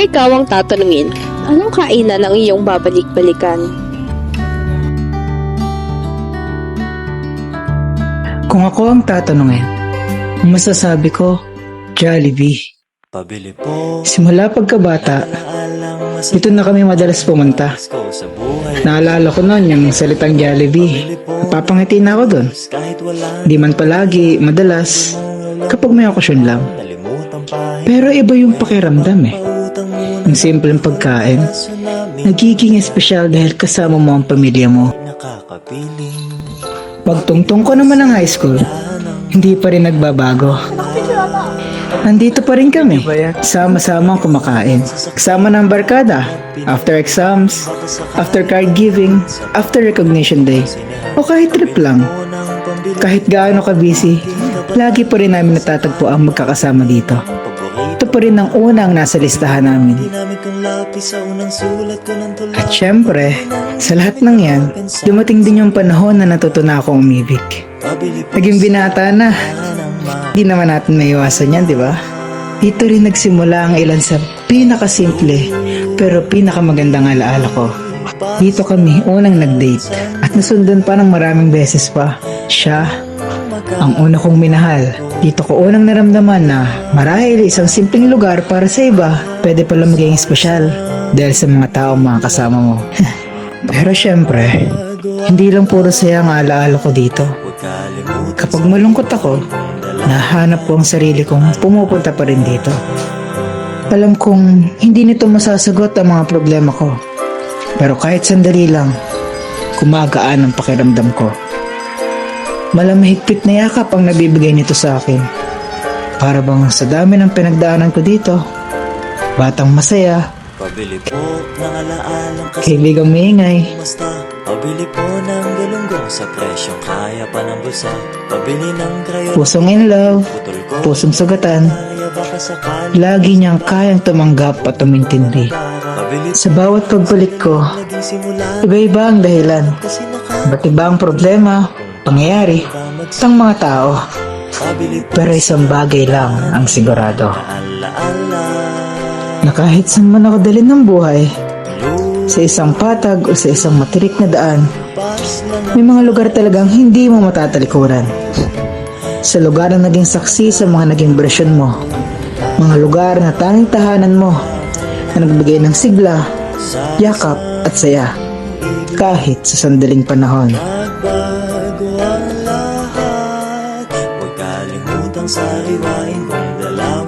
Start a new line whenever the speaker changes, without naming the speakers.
ikaw ang tatanungin, anong kainan ang iyong babalik-balikan?
Kung ako ang tatanungin, masasabi ko, Jollibee.
Pabili po.
Simula pagkabata, dito na kami madalas pumunta. Naalala ko noon yung salitang Jollibee. Napapangiti na ako doon. Di man palagi, madalas, kapag may okasyon lang. Pero iba yung pakiramdam eh. Yung simpleng pagkain, nagiging espesyal dahil kasama mo ang pamilya mo. Pagtungtong ko naman ng high school, hindi pa rin nagbabago. Nandito pa rin kami, sama-sama kumakain. Kasama ng barkada, after exams, after card giving, after recognition day, o kahit trip lang. Kahit gaano ka-busy, lagi pa rin namin natatagpo ang magkakasama dito. Ito pa rin ang unang nasa listahan namin. At syempre, sa lahat ng yan, dumating din yung panahon na natuto na akong umibig. Naging binata na. Di naman natin maiwasan yan, di ba? Dito rin nagsimula ang ilan sa pinakasimple pero pinakamagandang alaala ko. Dito kami unang nag-date at nasundan pa ng maraming beses pa. Siya ang una kong minahal. Dito ko unang naramdaman na marahil isang simpleng lugar para sa iba pwede pala maging espesyal dahil sa mga taong mga kasama mo. Pero syempre, hindi lang puro saya ang alaala ko dito. Kapag malungkot ako, nahanap ko ang sarili kong pumupunta pa rin dito. Alam kong hindi nito masasagot ang mga problema ko. Pero kahit sandali lang, kumagaan ang pakiramdam ko. Malamahigpit na yakap ang nabibigay nito sa akin. Para bang sa dami ng pinagdaanan ko dito, batang masaya,
Pabili po ng alaalang
kaibigang maingay,
pabili po ng galunggong sa presyong kaya pa ng bulsa. Pabili ng krayon,
pusong in love,
putol ko,
pusong sugatan,
kaya baka sakali.
lagi niyang kayang tumanggap at umintindi.
Pabili
Sa bawat pagbalik ko,
naging simula
iba-iba ang dahilan.
kasi
Iba't iba ang problema, pangyayari, ang mga tao.
pabili po
Pero isang bagay lang ang sigurado.
alaala.
Na kahit saan man ako dalhin ng buhay, sa isang patag o sa isang matirik na daan, may mga lugar talagang hindi mo matatalikuran. Sa lugar na naging saksi sa mga naging bersyon mo, mga lugar na tanging tahanan mo, na nagbigay ng sigla, yakap at saya, kahit sa sandaling panahon.
Magbago ang lahat, huwag kalimutang sariwain kung dalaw